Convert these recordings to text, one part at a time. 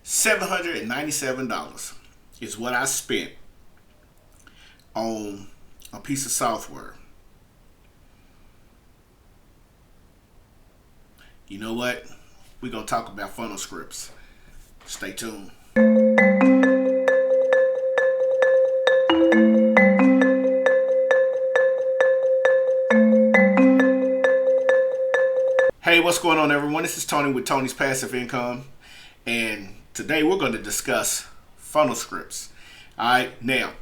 $797 is what I spent on a piece of software. You know what? We're going to talk about funnel scripts. Stay tuned. Hey, what's going on, everyone? This is Tony with Tony's Passive Income, and today we're going to discuss funnel scripts. All right, now,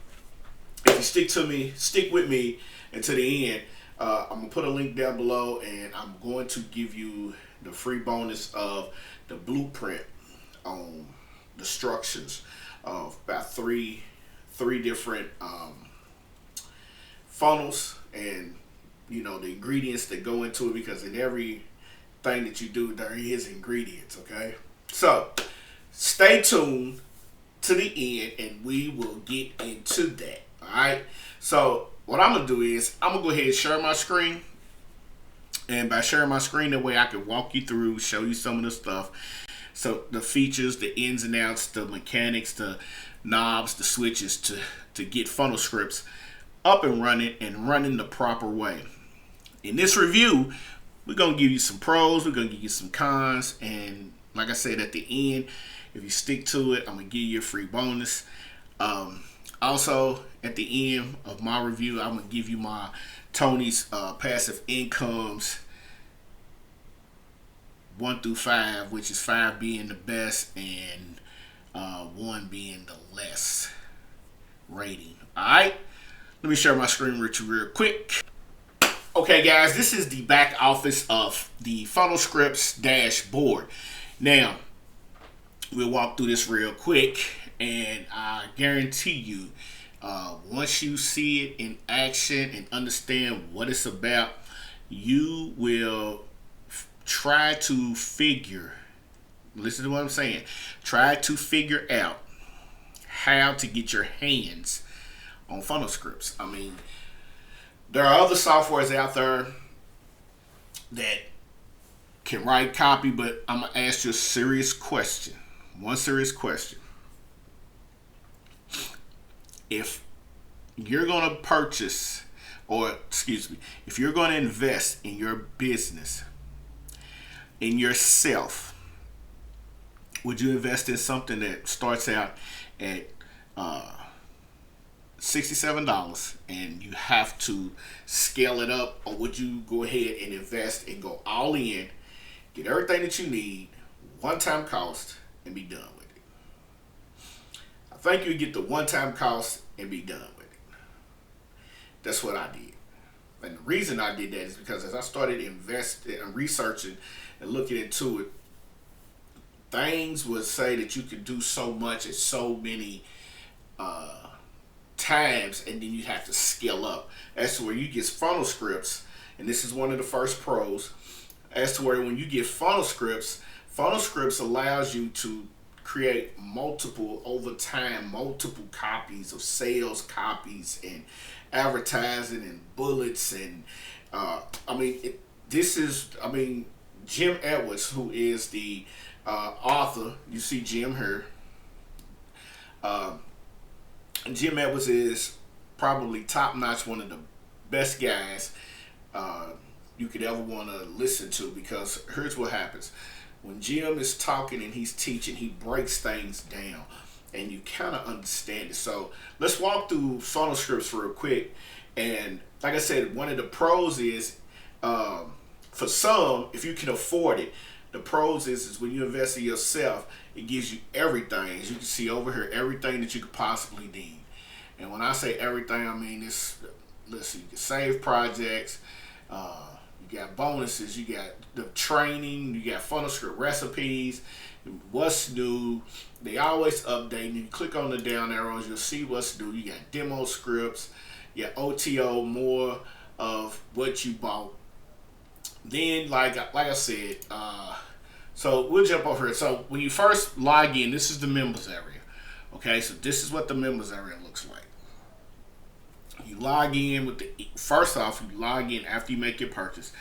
if you stick with me until the end, I'm going to put a link down below, and I'm going to give you the free bonus of the blueprint on the structures of about three different funnels, and the ingredients that go into it, because in every thing that you do, there is ingredients. Okay, so stay tuned to the end and we will get into that. All right, so what I'm gonna do is I'm gonna go ahead and share my screen, and by sharing my screen, that way I can walk you through, show you some of the stuff, so the features, the ins and outs, the mechanics, the knobs, the switches to get funnel scripts up and running the proper way. In this review, we're going to give you some pros, we're going to give you some cons, and like I said, at the end, if you stick to it, I'm going to give you a free bonus. Also, at the end of my review, I'm going to give you my Tony's passive incomes 1 through 5, which is 5 being the best and 1 being the less rating. Alright, let me share my screen with you real quick. Okay, guys, this is the back office of the funnel scripts dashboard. Now, we'll walk through this real quick, and I guarantee you, once you see it in action and understand what it's about, you will try to listen to what I'm saying, try to figure out how to get your hands on funnel scripts. I mean, there are other softwares out there that can write copy, but I'm going to ask you a serious question. One serious question. If you're going to purchase, if you're going to invest in your business, in yourself, would you invest in something that starts out at $67 and you have to scale it up, or would you go ahead and invest and go all in, get everything that you need, one-time cost, and be done with it? I think you get the one-time cost and be done with it. That's what I did. And the reason I did that is because as I started investing and researching and looking into it, things would say that you could do so much at so many times, and then you have to scale up. As to where you get funnel scripts, and this is one of the first pros, as to where when you get funnel scripts allows you to create multiple copies of sales copies and advertising and bullets, and Jim Edwards, who is the author, you see Jim here, Jim Edwards is probably top-notch, one of the best guys you could ever want to listen to, because here's what happens. When Jim is talking and he's teaching, he breaks things down, and you kind of understand it. So let's walk through funnel scripts real quick. And like I said, one of the pros is, for some, if you can afford it, the pros is when you invest in yourself, it gives you everything. As you can see over here, everything that you could possibly need. And when I say everything, I mean this. Listen, you can save projects, you got bonuses, you got the training, you got funnel script recipes, what's new. They always update. And you click on the down arrows, you'll see what's new. You got demo scripts, you got OTO, more of what you bought. Then, like I said, so we'll jump over here. So when you first log in, this is the members area. Okay, so this is what the members area looks like. You log in with first off, you log in after you make your purchase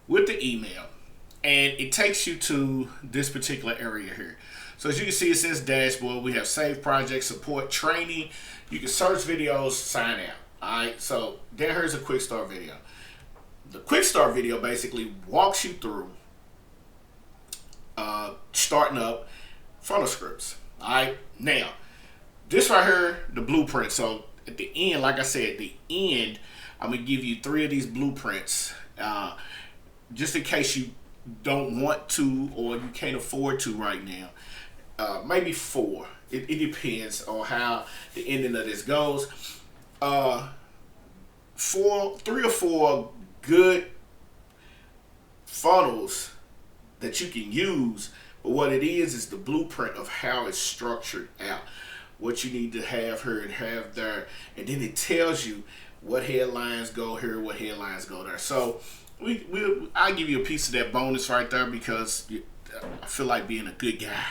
with the email, and it takes you to this particular area here. So as you can see, it says dashboard. We have save project, support, training. You can search videos, sign out. Alright, so then here's a quick start video. The quick start video basically walks you through starting up funnel scripts. Alright, now this right here, the blueprint. So at the end, like I said, at the end, I'm gonna give you 3 of these blueprints, just in case you don't want to or you can't afford to right now. Maybe 4. It depends on how the ending of this goes. 3 or 4 good funnels that you can use, but what it is the blueprint of how it's structured out, what you need to have here and have there, and then it tells you what headlines go here, what headlines go there. So I'll give you a piece of that bonus right there because I feel like being a good guy.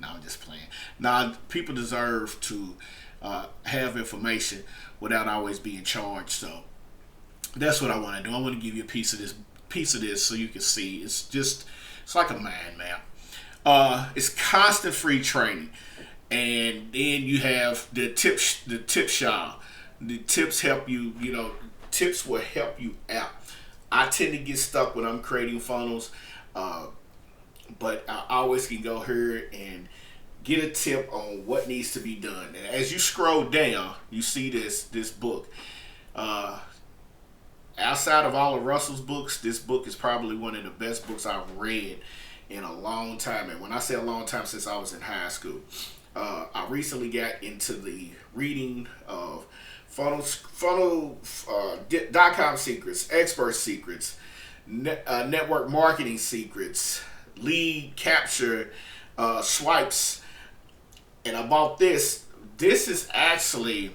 No, I'm just playing. Now, people deserve to have information without always being charged. So that's what I want to do. I want to give you a piece of this so you can see. It's like a mind map. It's constant free training, and then you have the tip shop. The tips help you. Tips will help you out. I tend to get stuck when I'm creating funnels, but I always can go here and get a tip on what needs to be done. And as you scroll down, you see this book. Outside of all of Russell's books, this book is probably one of the best books I've read in a long time. And when I say a long time, since I was in high school. I recently got into the reading of funnel.com secrets, expert secrets, network marketing secrets, lead capture, swipes, and I bought this. This is actually,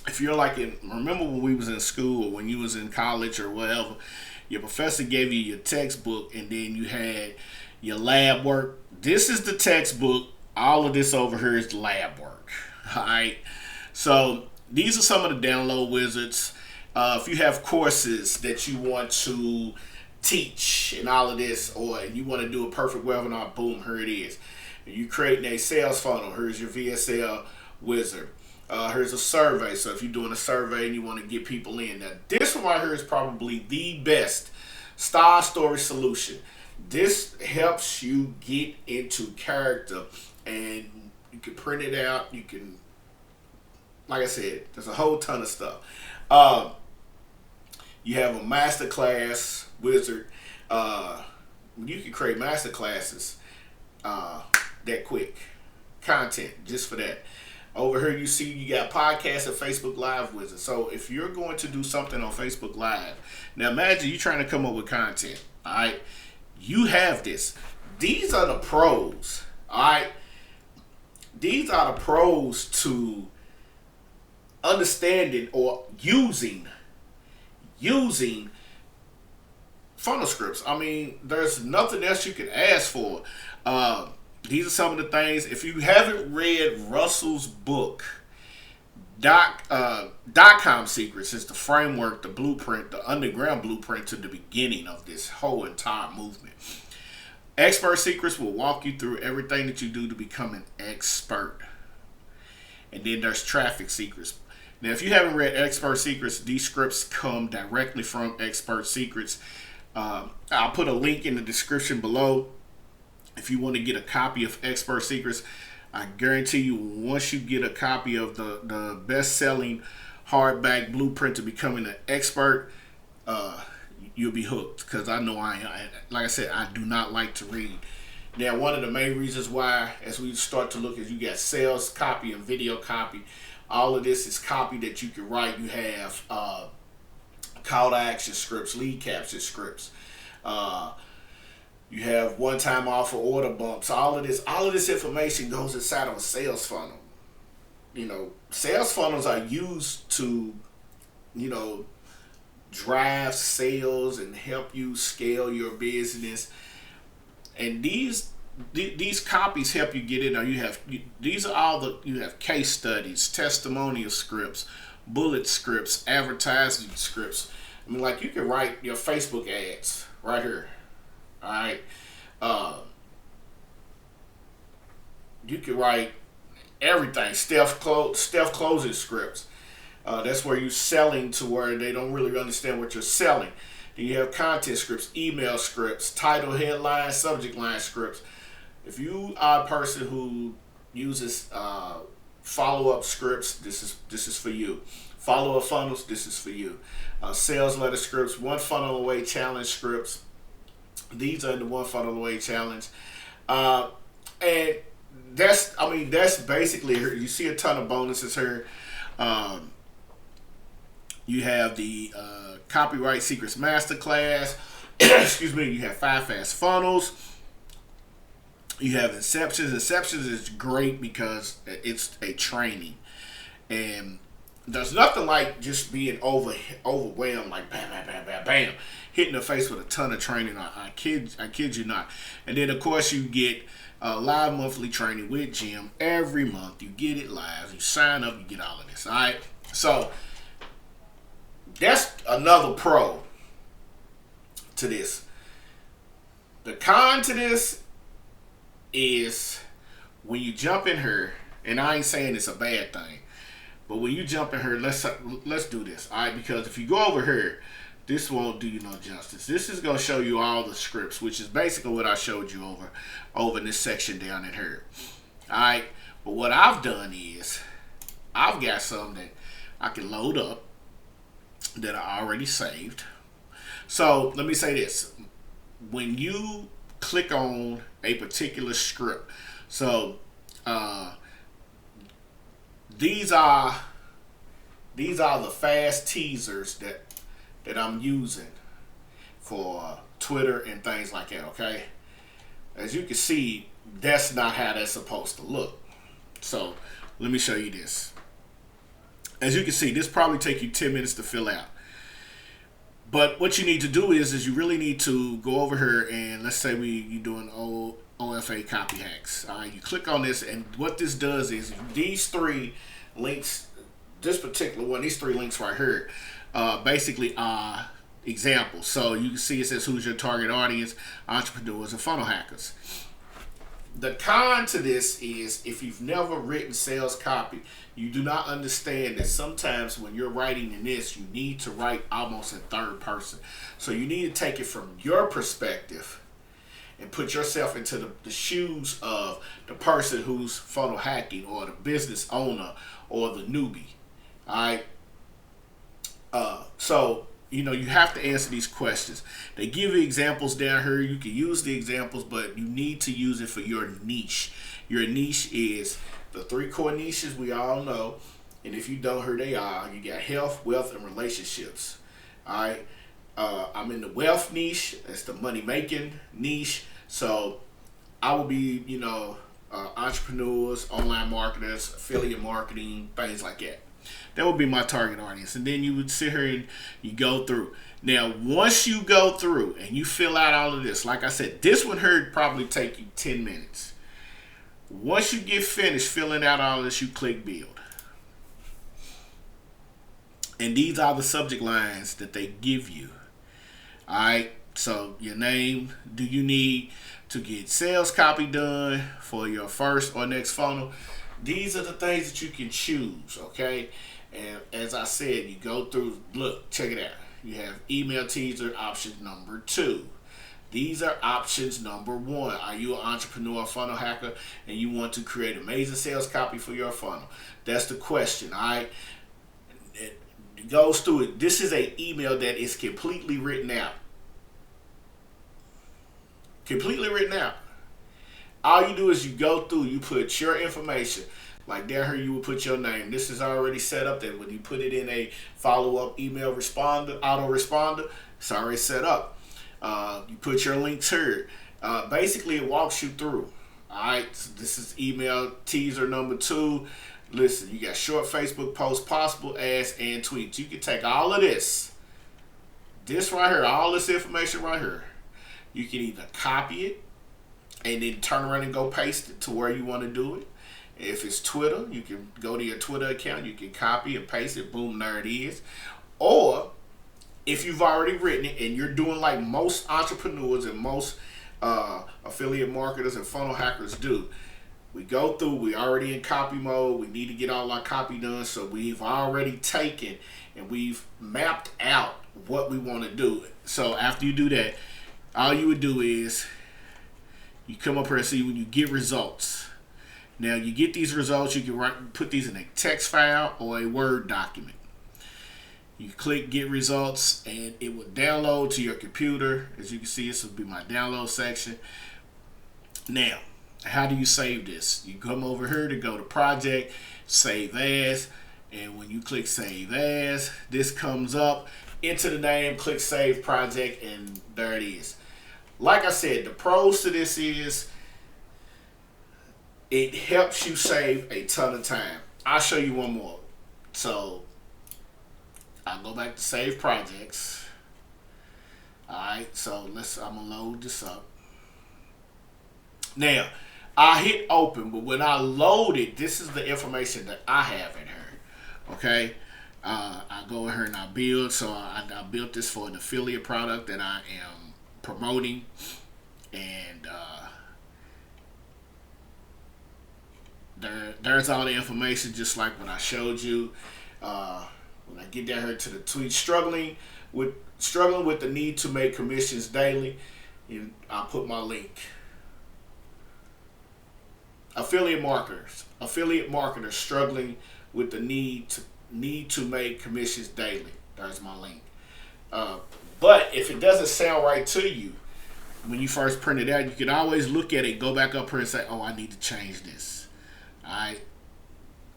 if you're like remember when we was in school or when you was in college or whatever, your professor gave you your textbook and then you had your lab work. This is the textbook. All of this over here is the lab work. All right. So these are some of the download wizards. If you have courses that you want to teach and all of this, or you want to do a perfect webinar, boom, here it is. You creating a sales funnel, here's your VSL wizard. Here's a survey. So if you're doing a survey and you want to get people in, now this one right here is probably the best star story solution. This helps you get into character, and you can print it out. You can, like I said, there's a whole ton of stuff. You have a masterclass wizard. You can create masterclasses that quick. Content just for that. Over here you see you got podcasts and Facebook Live wizard. So if you're going to do something on Facebook Live, now imagine you trying to come up with content. All right, you have this. These are the pros. All right, these are the pros to understanding or using funnel scripts. I mean, there's nothing else you can ask for. These are some of the things. If you haven't read Russell's book, .com secrets is the framework, the blueprint, the underground blueprint to the beginning of this whole entire movement. Expert secrets will walk you through everything that you do to become an expert. And then there's traffic secrets. Now, if you haven't read Expert Secrets, these scripts come directly from Expert Secrets. I'll put a link in the description below if you want to get a copy of Expert Secrets. I guarantee you, once you get a copy of the best-selling hardback blueprint to becoming an expert, you'll be hooked. Because I know like I said, I do not like to read. Now, one of the main reasons why, as we start to look, is you got sales copy and video copy. All of this is copy that you can write. You have call to action scripts, lead capture scripts. You have one-time offer, order bumps. All of this information goes inside of a sales funnel. Sales funnels are used to, drive sales and help you scale your business. And these copies help you get in. Now you have case studies, testimonial scripts, bullet scripts, advertising scripts. I mean, like, you can write your Facebook ads right here. All right. You can write everything. Stealth closing scripts. That's where you're selling to where they don't really understand what you're selling. Then you have content scripts, email scripts, title, headline, subject line scripts. If you are a person who uses follow-up scripts, this is for you. Follow-up funnels, this is for you. Sales letter scripts, one funnel away challenge scripts. These are the one funnel away challenge. And that's basically, you see a ton of bonuses here. You have the Copyright Secrets Masterclass. Excuse me. You have 5 fast funnels. You have Inceptions. Inceptions is great because it's a training, and there's nothing like just being overwhelmed, like bam, bam, bam, bam, bam, hitting the face with a ton of training. I kid you not. And then of course you get live monthly training with Jim every month. You get it live. You sign up. You get all of this. All right. So that's another pro to this. The con to this is when you jump in here, and I ain't saying it's a bad thing, but when you jump in here, let's do this, all right? Because if you go over here, this won't do you no justice. This is gonna show you all the scripts, which is basically what I showed you over in this section down in here. All right, but what I've done is I've got some that I can load up that I already saved. So let me say this: when you click on a particular script, so these are the fast teasers that I'm using for Twitter and things like that. Okay, as you can see, that's not how that's supposed to look. So let me show you this. As you can see, this probably take you 10 minutes to fill out. But what you need to do is you really need to go over here, and let's say you're doing OFA copy hacks. All right, you click on this, and what this does is these 3 links, this particular one, these 3 links right here, basically are examples. So you can see it says who's your target audience, entrepreneurs and funnel hackers. The con to this is if you've never written sales copy, you do not understand that sometimes when you're writing in this, you need to write almost in third person. So you need to take it from your perspective and put yourself into the shoes of the person who's funnel hacking, or the business owner, or the newbie. All right. So you have to answer these questions. They give you examples down here. You can use the examples, but you need to use it for your niche. Your niche is the 3 core niches we all know. And if you don't, here they are. You got health, wealth, and relationships. All right. I'm in the wealth niche. That's the money making niche. So I will be, entrepreneurs, online marketers, affiliate marketing, things like that. That would be my target audience. And then you would sit here and you go through. Now, once you go through and you fill out all of this, like I said, this one here would probably take you 10 minutes. Once you get finished filling out all of this, you click build. And these are the subject lines that they give you. All right. So your name, do you need to get sales copy done for your first or next funnel? These are the things that you can choose, okay? And as I said, you go through, look, check it out. You have email teaser option number 2. These are options number 1. Are you an entrepreneur, funnel hacker, and you want to create amazing sales copy for your funnel? That's the question, all right? It goes through it. This is an email that is completely written out. Completely written out. All you do is you go through, you put your information. Like down here, you will put your name. This is already set up. That when you put it in a follow-up email responder, autoresponder, it's already set up. You put your links here. Basically, it walks you through. All right, so this is email teaser number 2. Listen, you got short Facebook posts, possible ads, and tweets. You can take all of this right here, all this information right here. You can either copy it and then turn around and go paste it to where you want to do it. If it's Twitter, you can go to your Twitter account, you can copy and paste it, boom, there it is. Or if you've already written it and you're doing like most entrepreneurs and most affiliate marketers and funnel hackers do, We go through, we already in copy mode. We need to get all our copy done. So we've already taken and we've mapped out what we want to do. So after you do that, all you would do is you come up here and see when you get results. Now you get these results, you can put these in a text file or a Word document. You click get results and it will download to your computer. As you can see, this will be my download section. Now, how do you save this? You come over here to go to project, save as, and when you click save as, this comes up. Enter the name, click save project, and there it is. Like I said, the pros to this is it helps you save a ton of time. I'll show you one more. So I'll go back to save projects. Alright, so I'm gonna load this up. Now, I hit open, but when I load it, this is the information that I have in here. Okay? I go in here and I build. So I built this for an affiliate product that I am promoting. And there's all the information, just like what I showed you. When I get down here to the tweet, struggling with the need to make commissions daily, and I'll put my link. Affiliate marketers struggling with the need to make commissions daily. There's my link. But if it doesn't sound right to you when you first print it out, you can always look at it, go back up here and say, oh, I need to change this. Alright,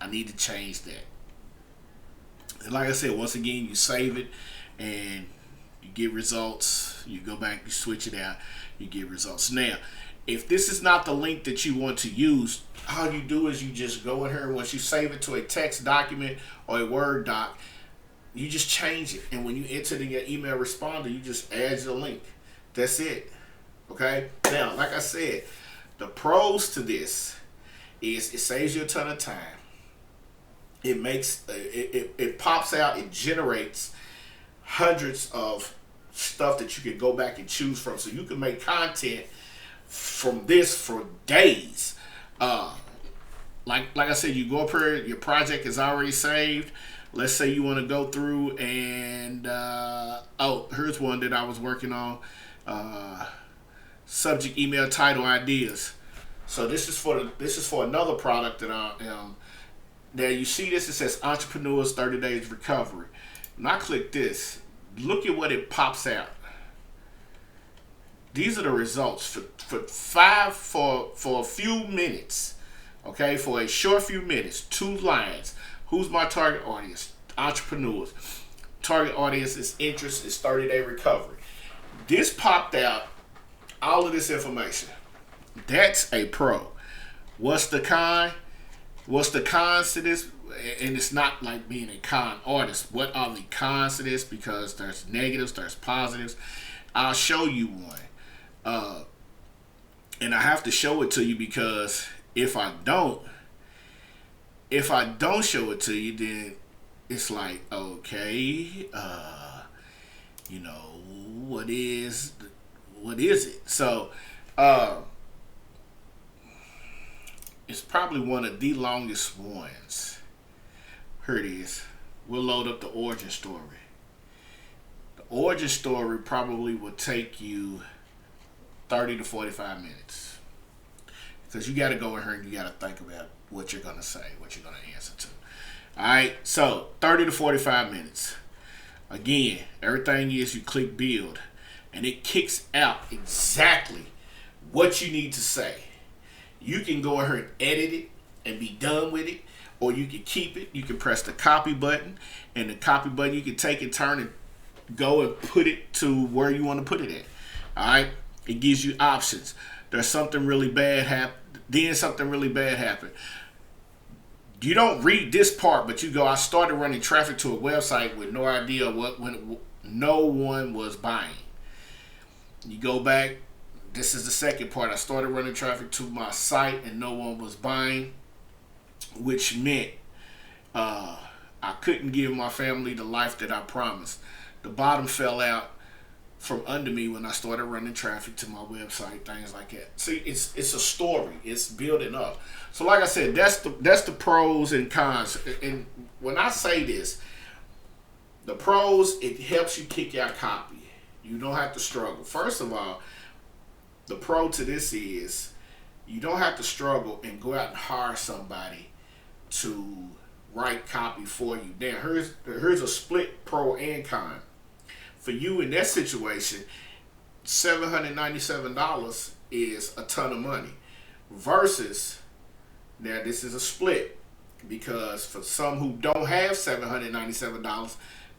I need to change that. And like I said, once again, you save it and you get results. You go back, you switch it out, you get results. Now, if this is not the link that you want to use, all you do is you just go in here. Once you save it to a text document or a Word doc, you just change it. And when you enter it in your email responder, you just add your link. That's it. Okay? Now, like I said, the pros to this is it saves you a ton of time. It makes it pops out, it generates hundreds of stuff that you can go back and choose from. So you can make content from this for days. Like I said, you go up here, your project is already saved. Let's say you want to go through and oh, here's one that I was working on. Subject, email, title, ideas. So this is for another product that I am. Now you see this, it says entrepreneurs 30 days recovery. When I click this, look at what it pops out. These are the results for a few minutes. Okay, for a short few minutes, 2 lines. Who's my target audience? Entrepreneurs. Target audience is interest is 30-day recovery. This popped out all of this information. That's a pro. What's the con? What's the cons to this? And it's not like being a con artist. What are the cons to this? Because there's negatives, there's positives. I'll show you one. And I have to show it to you because if I don't show it to you, then it's like, okay, you know, what is it? So, it's probably one of the longest ones. Here it is. We'll load up the origin story. The origin story probably will take you 30 to 45 minutes. Because you got to go in here and you got to think about what you're going to say, what you're going to answer to. Alright, so 30 to 45 minutes. Again, everything is you click build and it kicks out exactly what you need to say. You can go in here and edit it and be done with it, or you can keep it. You can press the copy button, and the copy button you can take and turn and go and put it to where you want to put it at. Alright, it gives you options. There's something really bad happen, then something really bad happened. You don't read this part, but you go, I started running traffic to a website with no idea when no one was buying. You go back, this is the second part. I started running traffic to my site and no one was buying, which meant I couldn't give my family the life that I promised. The bottom fell out. from under me when I started running traffic to my website, things like that. See, it's a story. It's building up. So like I said, that's the pros and cons. And when I say this, the pros, it helps you kick out copy. You don't have to struggle. First of all, the pro to this is you don't have to struggle and go out and hire somebody to write copy for you. Now, here's a split pro and con. For you in that situation, $797 is a ton of money. Versus, now this is a split, because for some who don't have $797,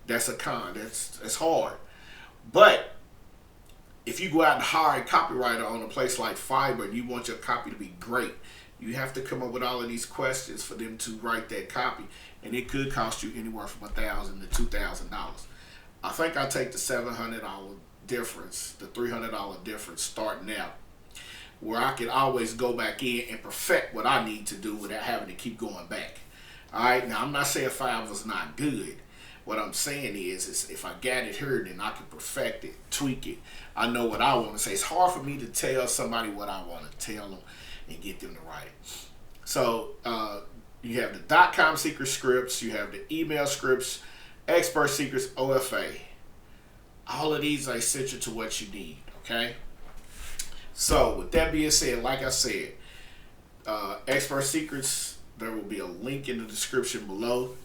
that's a con. That's hard. But if you go out and hire a copywriter on a place like Fiverr and you want your copy to be great, you have to come up with all of these questions for them to write that copy, and it could cost you anywhere from $1,000 to $2,000. I think I take the $700 difference, the $300 difference starting out, where I can always go back in and perfect what I need to do without having to keep going back. All right, now I'm not saying Fiverr's not good. What I'm saying is if I got it here, then I can perfect it, tweak it. I know what I want to say. It's hard for me to tell somebody what I want to tell them and get them to write it. So you have the .com secret scripts, you have the email scripts, expert secrets, OFA. All of these are essential to what you need, okay? So with that being said, like I said, expert secrets, there will be a link in the description below.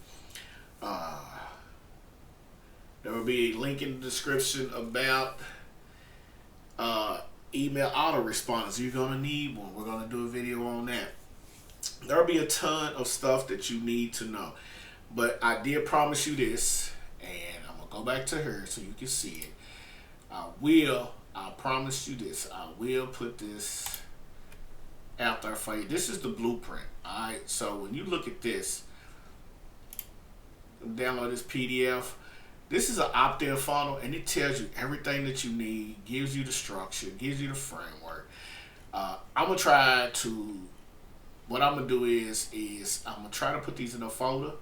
There will be a link in the description about email autoresponders. You're going to need one. We're going to do a video on that. There will be a ton of stuff that you need to know. But I did promise you this, and I'm going to go back to her so you can see it. I promise you this. I will put this out there for you. This is the blueprint. Alright, so when you look at this, download this PDF. This is an opt-in funnel, and it tells you everything that you need, gives you the structure, gives you the framework. I'm going to try to, what I'm going to do is I'm going to try to put these in a folder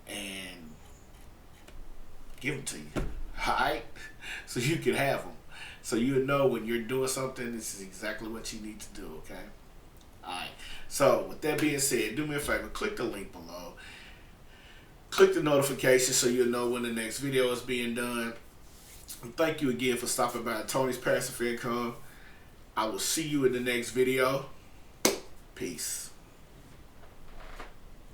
and give them to you, all right? So you can have them. So you know when you're doing something, this is exactly what you need to do, okay? All right. So with that being said, do me a favor, click the link below. Click the notification so you'll know when the next video is being done. And thank you again for stopping by Tony's Passive Income. I will see you in the next video. Peace.